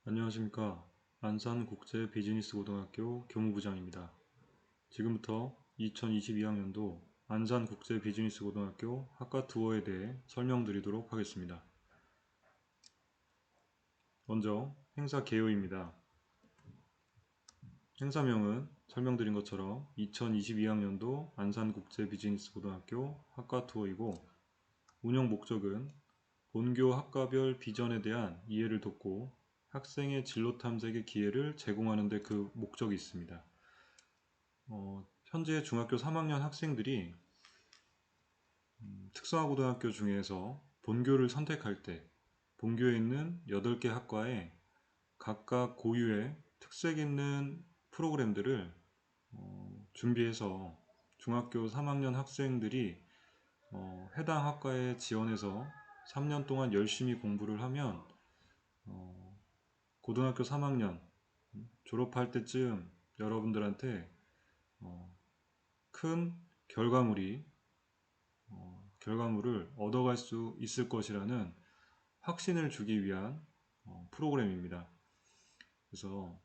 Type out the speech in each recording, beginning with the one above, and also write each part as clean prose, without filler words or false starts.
안녕하십니까. 안산국제비즈니스고등학교 교무부장입니다. 지금부터 2022학년도 안산국제비즈니스고등학교 학과 투어에 대해 설명드리도록 하겠습니다. 먼저 행사 개요입니다. 행사명은 설명드린 것처럼 2022학년도 안산국제비즈니스고등학교 학과 투어이고, 운영 목적은 본교 학과별 비전에 대한 이해를 돕고 학생의 진로 탐색의 기회를 제공하는 데 그 목적이 있습니다. 현재 중학교 3학년 학생들이 특성화고등학교 중에서 본교를 선택할 때 본교에 있는 8개 학과에 각각 고유의 특색 있는 프로그램들을 준비해서 중학교 3학년 학생들이 해당 학과에 지원해서 3년 동안 열심히 공부를 하면 고등학교 3학년 졸업할 때쯤 여러분들한테 큰 결과물을 얻어갈 수 있을 것이라는 확신을 주기 위한 프로그램입니다. 그래서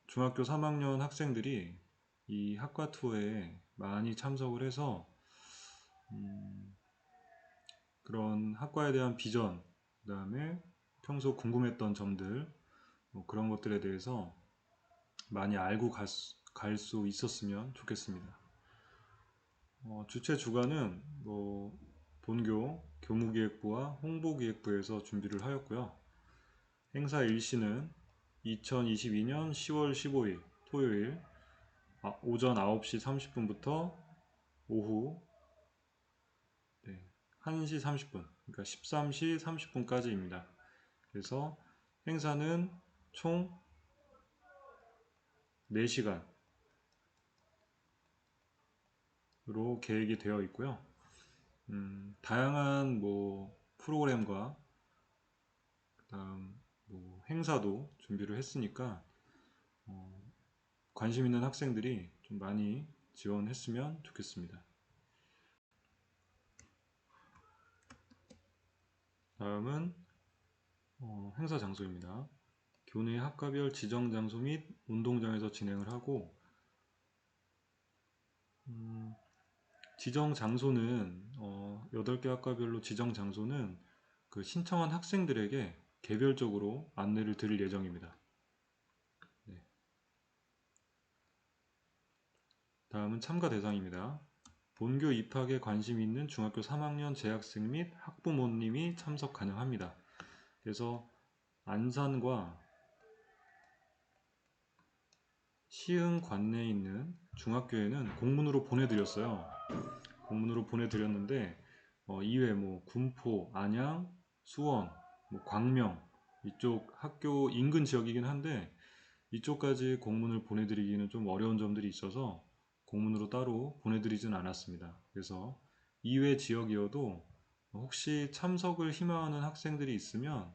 중학교 3학년 학생들이 이 학과 투어에 많이 참석을 해서 그런 학과에 대한 비전, 그 다음에 평소 궁금했던 점들, 그런 것들에 대해서 많이 알고 갈 수 있었으면 좋겠습니다. 주최 주관은 본교 교무기획부와 홍보기획부에서 준비를 하였고요. 행사 일시는 2022년 10월 15일 토요일 오전 9시 30분부터 오후 1시 30분, 그러니까 13시 30분까지입니다. 그래서 행사는 총 4시간으로 계획이 되어 있고요. 다양한 프로그램과 그다음 행사도 준비를 했으니까 관심 있는 학생들이 좀 많이 지원했으면 좋겠습니다. 다음은 행사 장소입니다. 교내 학과별 지정 장소 및 운동장에서 진행을 하고, 지정 장소는 8개 학과별로 지정 장소는 그 신청한 학생들에게 개별적으로 안내를 드릴 예정입니다. 네. 다음은 참가 대상입니다. 본교 입학에 관심 있는 중학교 3학년 재학생 및 학부모님이 참석 가능합니다. 그래서 안산과 시흥 관내에 있는 중학교에는 공문으로 보내드렸어요. 공문으로 보내드렸는데 이외 군포, 안양, 수원, 광명 이쪽 학교 인근 지역이긴 한데 이쪽까지 공문을 보내드리기는 좀 어려운 점들이 있어서 공문으로 따로 보내드리진 않았습니다. 그래서 이외 지역이어도 혹시 참석을 희망하는 학생들이 있으면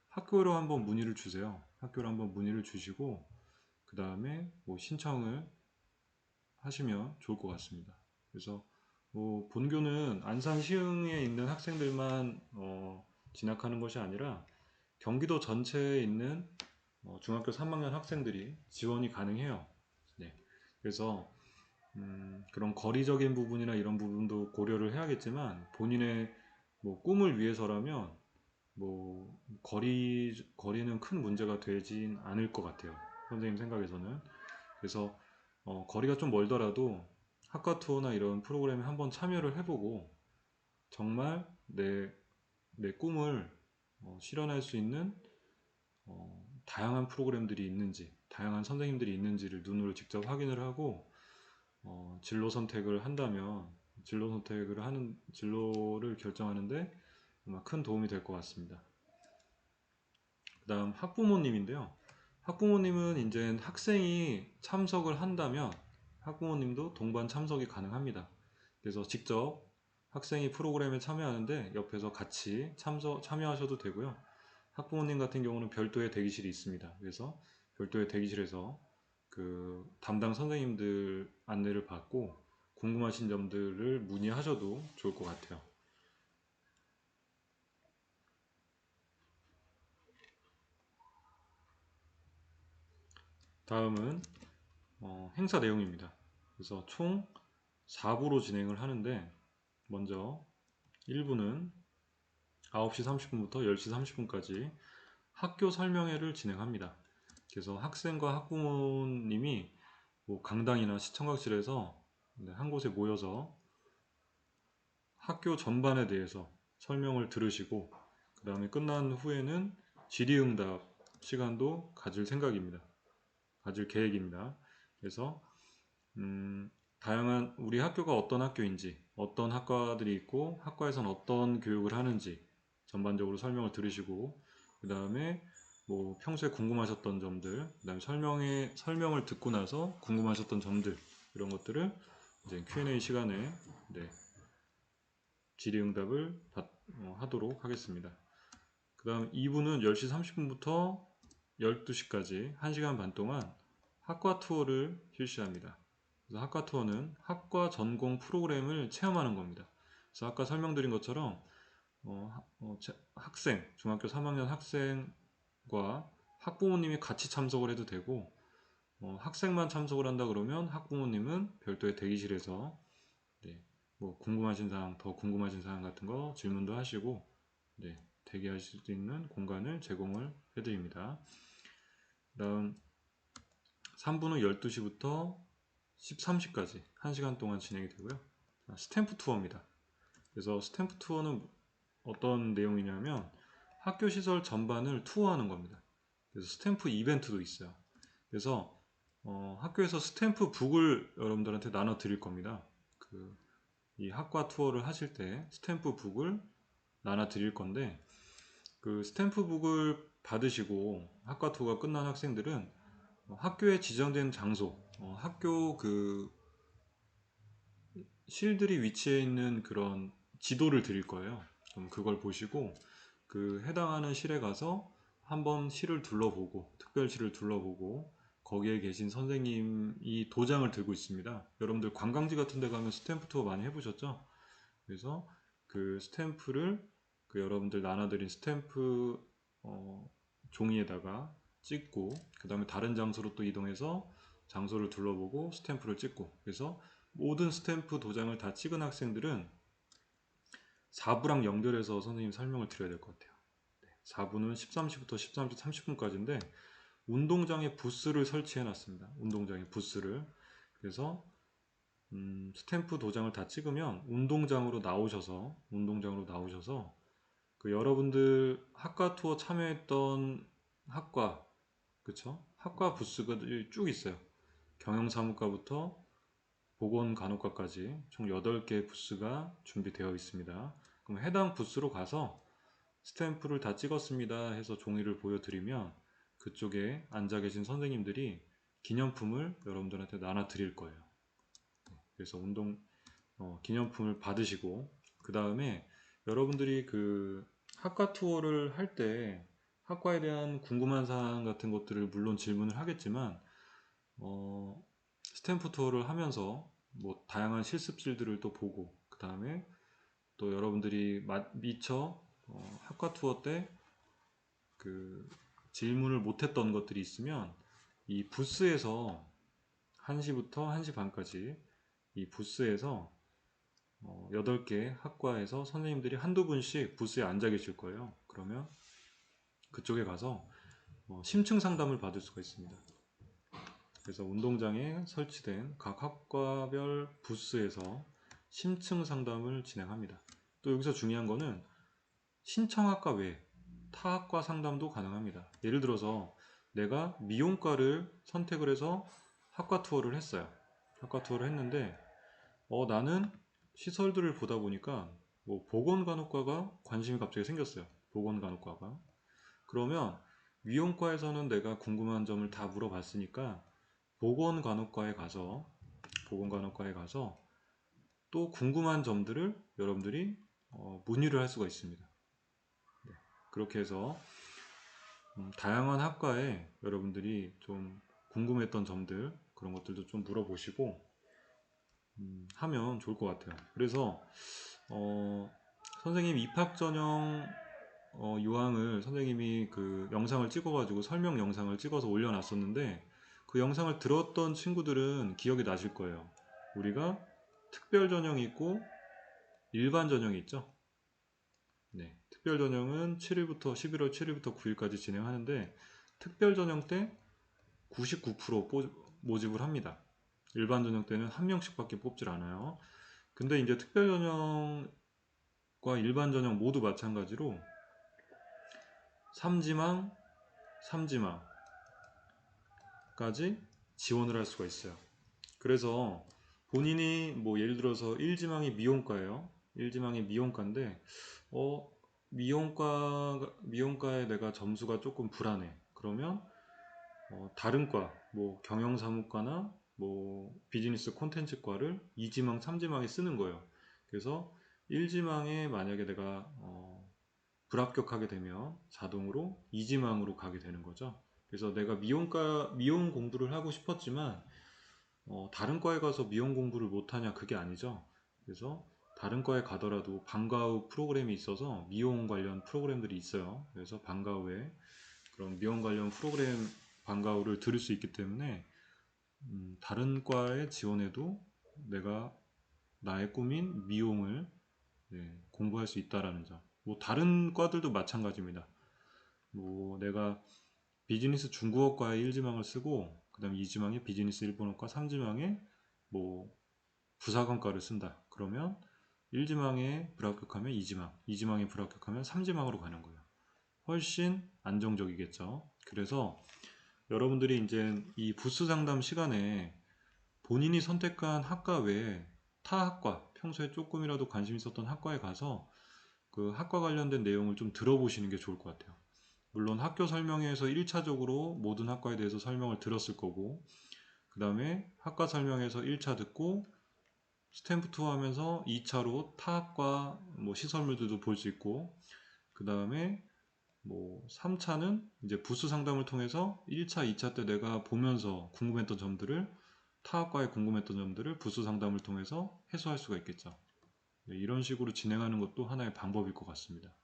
학교로 한번 문의를 주세요. 학교로 한번 문의를 주시고 그 다음에 신청을 하시면 좋을 것 같습니다. 그래서 본교는 안산 시흥에 있는 학생들만 진학하는 것이 아니라 경기도 전체에 있는 중학교 3학년 학생들이 지원이 가능해요. 네. 그래서 그런 거리적인 부분이나 이런 부분도 고려를 해야겠지만 본인의 꿈을 위해서라면 거리는 큰 문제가 되진 않을 것 같아요. 선생님 생각에서는. 그래서 거리가 좀 멀더라도 학과 투어나 이런 프로그램에 한번 참여를 해보고 정말 내 꿈을 실현할 수 있는 다양한 프로그램들이 있는지, 다양한 선생님들이 있는지를 눈으로 직접 확인을 하고 진로 선택을 한다면 진로를 결정하는데 아마 큰 도움이 될 것 같습니다. 그 다음 학부모님인데요. 학부모님은 이제 학생이 참석을 한다면 학부모님도 동반 참석이 가능합니다. 그래서 직접 학생이 프로그램에 참여하는데 옆에서 같이 참여하셔도 되고요. 학부모님 같은 경우는 별도의 대기실이 있습니다. 그래서 별도의 대기실에서 그 담당 선생님들 안내를 받고 궁금하신 점들을 문의하셔도 좋을 것 같아요. 다음은 행사 내용입니다. 그래서 총 4부로 진행을 하는데, 먼저 1부는 9시 30분부터 10시 30분까지 학교 설명회를 진행합니다. 그래서 학생과 학부모님이 뭐 강당이나 시청각실에서 한 곳에 모여서 학교 전반에 대해서 설명을 들으시고, 그 다음에 끝난 후에는 질의응답 시간도 가질 계획입니다. 그래서 다양한 우리 학교가 어떤 학교인지, 어떤 학과들이 있고 학과에서는 어떤 교육을 하는지 전반적으로 설명을 들으시고, 그 다음에 뭐 평소에 궁금하셨던 점들, 그 다음에 설명을 듣고 나서 궁금하셨던 점들, 이런 것들을 이제 Q&A 시간에 질의응답을 하도록 하겠습니다. 그 다음 2부는 10시 30분부터 12시까지 1시간 반 동안 학과 투어를 실시합니다. 그래서 학과 투어는 학과 전공 프로그램을 체험하는 겁니다. 그래서 아까 설명드린 것처럼 학생, 중학교 3학년 학생과 학부모님이 같이 참석을 해도 되고, 학생만 참석을 한다 그러면 학부모님은 별도의 대기실에서 뭐 더 궁금하신 사항 같은 거 질문도 하시고 대기하실 수 있는 공간을 제공을 해드립니다. 다음 3부는 12시부터 13시까지 1시간 동안 진행이 되고요. 스탬프 투어입니다. 그래서 스탬프 투어는 어떤 내용이냐면 학교 시설 전반을 투어하는 겁니다. 그래서 스탬프 이벤트도 있어요. 그래서 학교에서 스탬프 북을 여러분들한테 나눠 드릴 겁니다. 이 학과 투어를 하실 때 스탬프 북을 나눠 드릴 건데, 그 스탬프 북을 받으시고 학과 투어가 끝난 학생들은 학교에 지정된 장소, 학교 그 실들이 위치해 있는 그런 지도를 드릴 거예요. 그럼 그걸 보시고 그 해당하는 실에 가서 한번 실을 둘러보고, 특별실을 둘러보고, 거기에 계신 선생님이 도장을 들고 있습니다. 여러분들 관광지 같은 데 가면 스탬프 투어 많이 해보셨죠? 그래서 그 스탬프를 여러분들 나눠드린 스탬프 종이에다가 찍고, 그 다음에 다른 장소로 또 이동해서 장소를 둘러보고 스탬프를 찍고, 그래서 모든 스탬프 도장을 다 찍은 학생들은 4부랑 연결해서 선생님 설명을 드려야 될 것 같아요. 4부는 13시부터 13시 30분까지인데 운동장에 부스를 설치해 놨습니다. 운동장에 부스를. 그래서 스탬프 도장을 다 찍으면 운동장으로 나오셔서 그 여러분들 학과 투어 참여했던 학과, 그쵸? 학과 부스가 쭉 있어요. 경영사무과부터 보건간호과까지 총 8개 부스가 준비되어 있습니다. 그럼 해당 부스로 가서 스탬프를 다 찍었습니다 해서 종이를 보여드리면 그쪽에 앉아 계신 선생님들이 기념품을 여러분들한테 나눠 드릴 거예요. 그래서 기념품을 받으시고, 그 다음에 여러분들이 그 학과 투어를 할 때 학과에 대한 궁금한 사항 같은 것들을 물론 질문을 하겠지만, 스탬프 투어를 하면서 뭐 다양한 실습실들을 또 보고, 그 다음에 또 여러분들이 미처 학과 투어 때 그 질문을 못했던 것들이 있으면 이 부스에서 1시부터 1시 반까지 이 부스에서 8개 학과에서 선생님들이 한두 분씩 부스에 앉아 계실 거예요. 그러면 그쪽에 가서 심층 상담을 받을 수가 있습니다. 그래서 운동장에 설치된 각 학과별 부스에서 심층 상담을 진행합니다. 또 여기서 중요한 거는 신청학과 외에 타학과 상담도 가능합니다. 예를 들어서 내가 미용과를 선택을 해서 학과 투어를 했어요. 학과 투어를 했는데 나는 시설들을 보다 보니까 뭐 보건간호과가 관심이 갑자기 생겼어요. 보건간호과가. 그러면 미용과에서는 내가 궁금한 점을 다 물어봤으니까 보건간호과에 가서 또 궁금한 점들을 여러분들이 문의를 할 수가 있습니다. 그렇게 해서 다양한 학과에 여러분들이 좀 궁금했던 점들, 그런 것들도 좀 물어보시고 하면 좋을 것 같아요. 그래서 선생님 입학 전형 요항을 선생님이 그 영상을 찍어가지고 설명 영상을 찍어서 올려놨었는데, 그 영상을 들었던 친구들은 기억이 나실 거예요. 우리가 특별 전형이 있고 일반 전형이 있죠. 네, 특별 전형은 7일부터 11월 7일부터 9일까지 진행하는데 특별 전형 때 99% 모집을 합니다. 일반 전형 때는 한 명씩밖에 뽑질 않아요. 근데 이제 특별 전형과 일반 전형 모두 마찬가지로 3지망, 3지망까지 지원을 할 수가 있어요. 그래서 본인이 뭐 예를 들어서 1지망이 미용과예요. 1지망이 미용과인데 미용과에 내가 점수가 조금 불안해. 그러면 다른 과, 뭐 경영사무과나 뭐 비즈니스 콘텐츠과를 2지망, 3지망에 쓰는 거예요. 그래서 1지망에 만약에 내가 불합격하게 되면 자동으로 2지망으로 가게 되는 거죠. 그래서 내가 미용 공부를 하고 싶었지만 다른 과에 가서 미용 공부를 못하냐 그게 아니죠. 그래서 다른 과에 가더라도 방과 후 프로그램이 있어서 미용 관련 프로그램들이 있어요. 그래서 방과 후에 그런 미용 관련 프로그램 방과 후를 들을 수 있기 때문에 다른 과에 지원해도 내가 나의 꿈인 미용을 공부할 수 있다라는 점. 뭐 다른 과들도 마찬가지입니다. 뭐 내가 비즈니스 중국어과에 1지망을 쓰고 그 다음 2지망에 비즈니스 일본어과, 3지망에 뭐 부사관과를 쓴다. 그러면 1지망에 불합격하면 2지망, 2지망에 불합격하면 3지망으로 가는 거예요. 훨씬 안정적이겠죠. 그래서 여러분들이 이제 이 부스 상담 시간에 본인이 선택한 학과 외에 타 학과, 평소에 조금이라도 관심 있었던 학과에 가서 그 학과 관련된 내용을 좀 들어보시는 게 좋을 것 같아요. 물론 학교 설명회에서 1차적으로 모든 학과에 대해서 설명을 들었을 거고, 그 다음에 학과 설명에서 1차 듣고 스탬프 투어 하면서 2차로 타 학과 뭐 시설물들도 볼 수 있고, 그 다음에 뭐 3차는 이제 부스 상담을 통해서 1차, 2차 때 내가 보면서 궁금했던 점들을 타 학과에 궁금했던 점들을 부스 상담을 통해서 해소할 수가 있겠죠. 네, 이런 식으로 진행하는 것도 하나의 방법일 것 같습니다.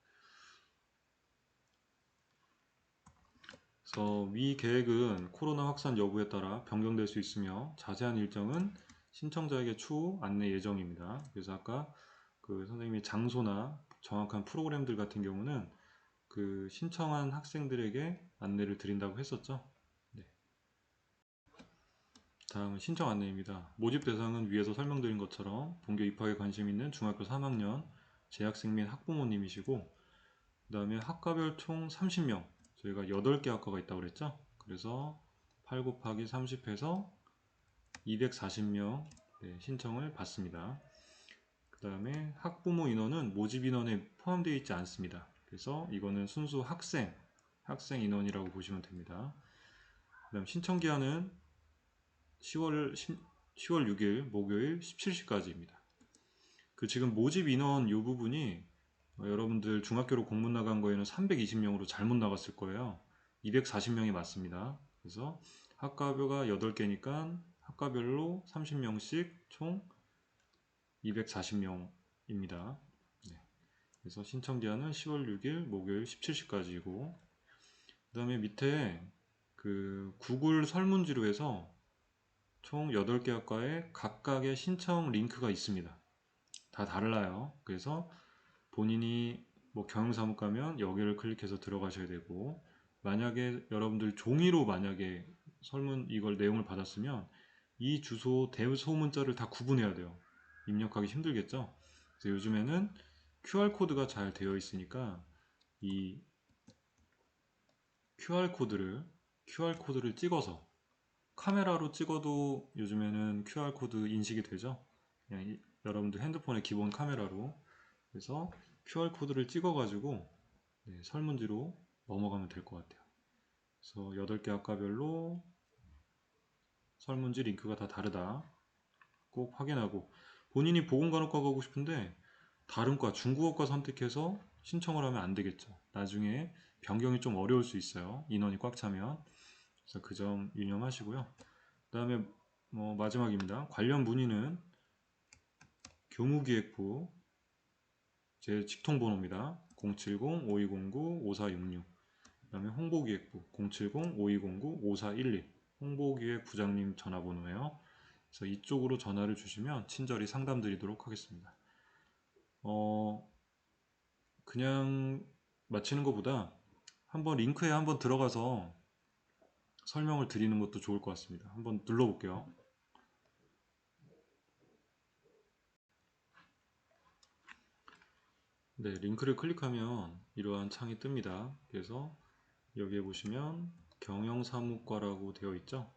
그래서 위 계획은 코로나 확산 여부에 따라 변경될 수 있으며 자세한 일정은 신청자에게 추후 안내 예정입니다. 그래서 아까 그 선생님이 장소나 정확한 프로그램들 같은 경우는 그 신청한 학생들에게 안내를 드린다고 했었죠. 네. 다음은 신청 안내입니다. 모집 대상은 위에서 설명드린 것처럼 본교 입학에 관심 있는 중학교 3학년 재학생 및 학부모님이시고, 그 다음에 학과별 총 30명, 저희가 8개 학과가 있다고 그랬죠. 그래서 8 곱하기 30 해서 240명 신청을 받습니다. 그 다음에 학부모 인원은 모집 인원에 포함되어 있지 않습니다. 그래서 이거는 순수 학생 인원이라고 보시면 됩니다. 그 다음 신청 기한은 10월 6일 목요일 17시까지입니다. 그 지금 모집 인원 이 부분이 여러분들 중학교로 공문 나간 거에는 320명으로 잘못 나갔을 거예요. 240명이 맞습니다. 그래서 학과가 8개니까 학과별로 30명씩 총 240명입니다. 네. 그래서 신청 기한은 10월 6일 목요일 17시까지이고, 그 다음에 밑에 그 구글 설문지로 해서 총 8개 학과에 각각의 신청 링크가 있습니다. 다 달라요. 그래서 본인이 뭐 경영사무 가면 여기를 클릭해서 들어가셔야 되고, 만약에 여러분들 종이로 만약에 설문 이걸 내용을 받았으면 이 주소 대소문자를 다 구분해야 돼요. 입력하기 힘들겠죠. 그래서 요즘에는 QR코드가 잘 되어 있으니까 이 QR코드를 찍어서 카메라로 찍어도 요즘에는 QR코드 인식이 되죠. 그냥 여러분들 핸드폰의 기본 카메라로. 그래서 QR코드를 찍어가지고 설문지로 넘어가면 될 것 같아요. 그래서 8개 학과별로 설문지 링크가 다 다르다. 꼭 확인하고, 본인이 보건간호과 가고 싶은데 다른 과 중국어과 선택해서 신청을 하면 안 되겠죠. 나중에 변경이 좀 어려울 수 있어요. 인원이 꽉 차면. 그래서 그 점 유념하시고요. 그 다음에 마지막입니다. 관련 문의는 교무기획부 제 직통번호입니다. 070-5209-5466. 그 다음에 홍보기획부 070-5209-5411. 홍보기획부장님 전화번호예요. 그래서 이쪽으로 전화를 주시면 친절히 상담드리도록 하겠습니다. 그냥 마치는 것보다 한번 링크에 한번 들어가서 설명을 드리는 것도 좋을 것 같습니다. 한번 눌러볼게요. 네, 링크를 클릭하면 이러한 창이 뜹니다. 그래서 여기에 보시면 경영사무과라고 되어 있죠.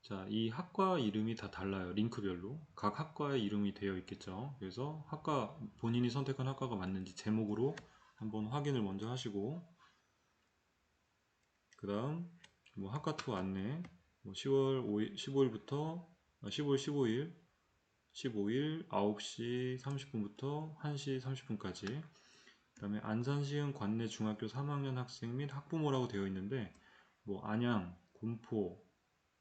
자, 이 학과 이름이 다 달라요. 링크별로. 각 학과의 이름이 되어 있겠죠. 그래서 학과, 본인이 선택한 학과가 맞는지 제목으로 한번 확인을 먼저 하시고, 그 다음, 뭐 학과 투어 안내, 뭐 10월 5일, 15일부터, 10월 15일 9시 30분부터 1시 30분까지, 그 다음에 안산시흥 관내 중학교 3학년 학생 및 학부모라고 되어 있는데, 뭐 안양, 군포,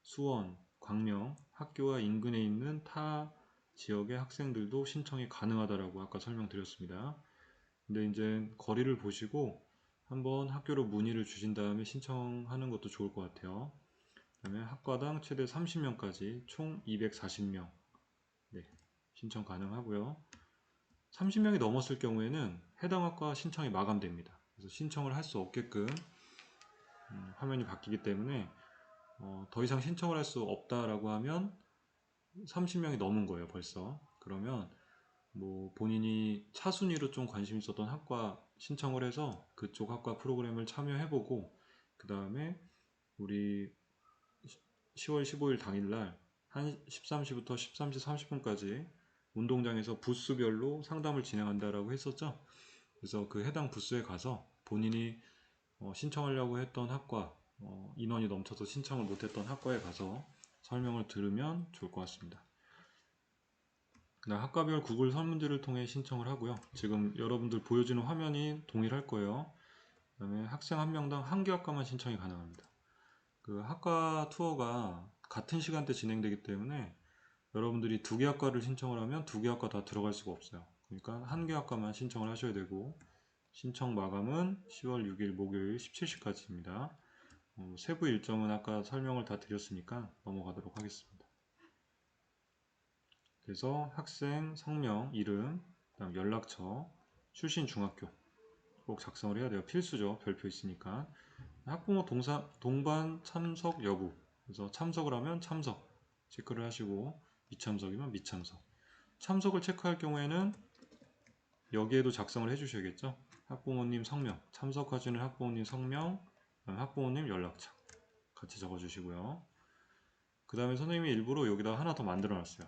수원, 광명, 학교와 인근에 있는 타 지역의 학생들도 신청이 가능하다라고 아까 설명드렸습니다. 근데 이제 거리를 보시고 한번 학교로 문의를 주신 다음에 신청하는 것도 좋을 것 같아요. 그 다음에 학과당 최대 30명까지 총 240명 신청 가능하고요. 30명이 넘었을 경우에는 해당 학과 신청이 마감됩니다. 그래서 신청을 할 수 없게끔 화면이 바뀌기 때문에 더 이상 신청을 할 수 없다라고 하면 30명이 넘은 거예요, 벌써. 그러면 뭐 본인이 차순위로 좀 관심 있었던 학과 신청을 해서 그쪽 학과 프로그램을 참여해보고 그 다음에 우리 10월 15일 당일날 한 13시부터 13시 30분까지 운동장에서 부스별로 상담을 진행한다라고 했었죠. 그래서 그 해당 부스에 가서 본인이 신청하려고 했던 학과, 인원이 넘쳐서 신청을 못했던 학과에 가서 설명을 들으면 좋을 것 같습니다. 학과별 구글 설문지를 통해 신청을 하고요. 지금 여러분들 보여지는 화면이 동일할 거예요. 그 다음에 학생 한 명당 한 개 학과만 신청이 가능합니다. 그 학과 투어가 같은 시간대 진행되기 때문에 여러분들이 두 개 학과를 신청을 하면 두 개 학과 다 들어갈 수가 없어요. 그러니까 한 개 학과만 신청을 하셔야 되고 신청 마감은 10월 6일 목요일 17시까지입니다. 세부 일정은 아까 설명을 다 드렸으니까 넘어가도록 하겠습니다. 그래서 학생 성명, 이름, 그다음 연락처, 출신 중학교 꼭 작성을 해야 돼요. 필수죠. 별표 있으니까. 학부모 동반 참석 여부. 그래서 참석을 하면 참석 체크를 하시고 미참석이면 미참석. 참석을 체크할 경우에는 여기에도 작성을 해주셔야겠죠. 학부모님 성명, 참석하시는 학부모님 성명, 학부모님 연락처 같이 적어주시고요. 그 다음에 선생님이 일부러 여기다 하나 더 만들어 놨어요.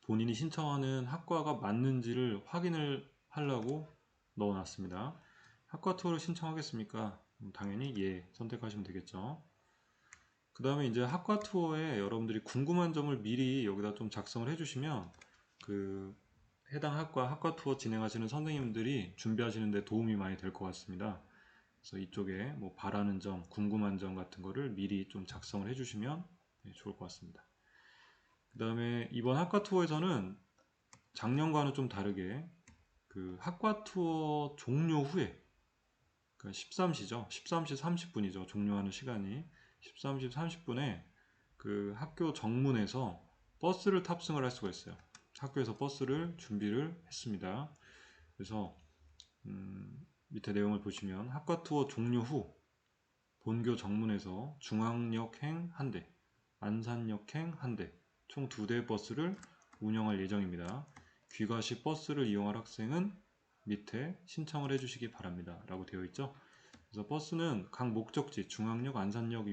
본인이 신청하는 학과가 맞는지를 확인을 하려고 넣어놨습니다. 학과 투어를 신청하겠습니까? 당연히 예 선택하시면 되겠죠. 그 다음에 이제 학과 투어에 여러분들이 궁금한 점을 미리 여기다 좀 작성을 해주시면 그 해당 학과 투어 진행하시는 선생님들이 준비하시는 데 도움이 많이 될 것 같습니다. 그래서 이쪽에 뭐 바라는 점, 궁금한 점 같은 거를 미리 좀 작성을 해주시면 좋을 것 같습니다. 그 다음에 이번 학과 투어에서는 작년과는 좀 다르게 그 학과 투어 종료 후에 그러니까 13시죠. 13시 30분이죠. 종료하는 시간이 13시 30분에 그 학교 정문에서 버스를 탑승을 할 수가 있어요. 학교에서 버스를 준비를 했습니다. 그래서 밑에 내용을 보시면 학과 투어 종료 후 본교 정문에서 중앙역행 1대, 안산역행 1대, 총 2대 버스를 운영할 예정입니다. 귀가 시 버스를 이용할 학생은 밑에 신청을 해주시기 바랍니다. 라고 되어 있죠. 그래서 버스는 각 목적지 중앙역, 안산역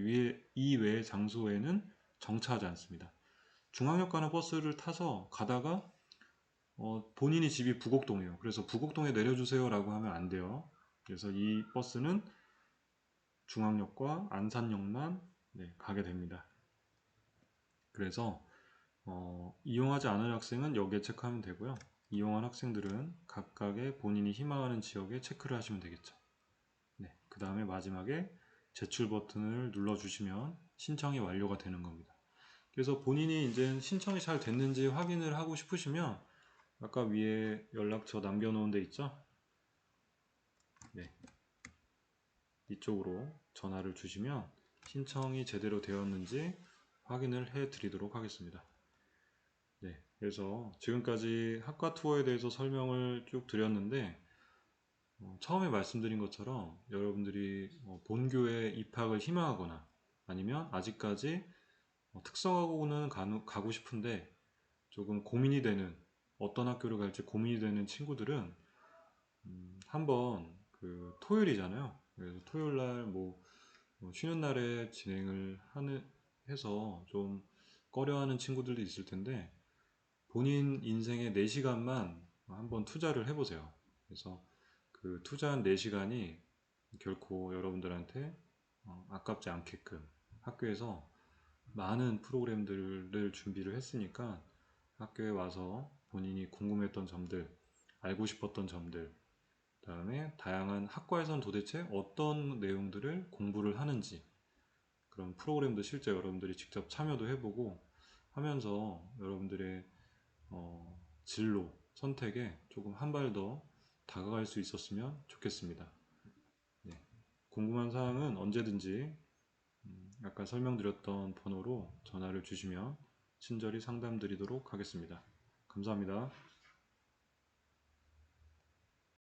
이외의 장소에는 정차하지 않습니다. 중앙역 가는 버스를 타서 가다가 본인이 집이 부곡동이에요. 그래서 부곡동에 내려주세요 라고 하면 안 돼요. 그래서 이 버스는 중앙역과 안산역만 가게 됩니다. 그래서 이용하지 않을 학생은 여기에 체크하면 되고요. 이용한 학생들은 각각의 본인이 희망하는 지역에 체크를 하시면 되겠죠. 그 다음에 마지막에 제출 버튼을 눌러주시면 신청이 완료가 되는 겁니다. 그래서 본인이 이제 신청이 잘 됐는지 확인을 하고 싶으시면 아까 위에 연락처 남겨놓은 데 있죠? 이쪽으로 전화를 주시면 신청이 제대로 되었는지 확인을 해 드리도록 하겠습니다. 네, 그래서 지금까지 학과 투어에 대해서 설명을 쭉 드렸는데 처음에 말씀드린 것처럼 여러분들이 본교에 입학을 희망하거나 아니면 아직까지 특성화고는 가고 싶은데 조금 고민이 되는, 어떤 학교를 갈지 고민이 되는 친구들은 한번 그 토요일이잖아요. 그래서 토요일 날뭐 쉬는 날에 진행을 해서 좀 꺼려하는 친구들도 있을 텐데 본인 인생의 4시간만 한번 투자를 해보세요. 그래서 그 투자한 4시간이 결코 여러분들한테 아깝지 않게끔 학교에서 많은 프로그램들을 준비를 했으니까 학교에 와서 본인이 궁금했던 점들, 알고 싶었던 점들, 그다음에 다양한 학과에선 도대체 어떤 내용들을 공부를 하는지 그런 프로그램도 실제 여러분들이 직접 참여도 해보고 하면서 여러분들의 진로 선택에 조금 한 발 더 다가갈 수 있었으면 좋겠습니다. 네. 궁금한 사항은 언제든지 아까 설명드렸던 번호로 전화를 주시면 친절히 상담드리도록 하겠습니다. 감사합니다.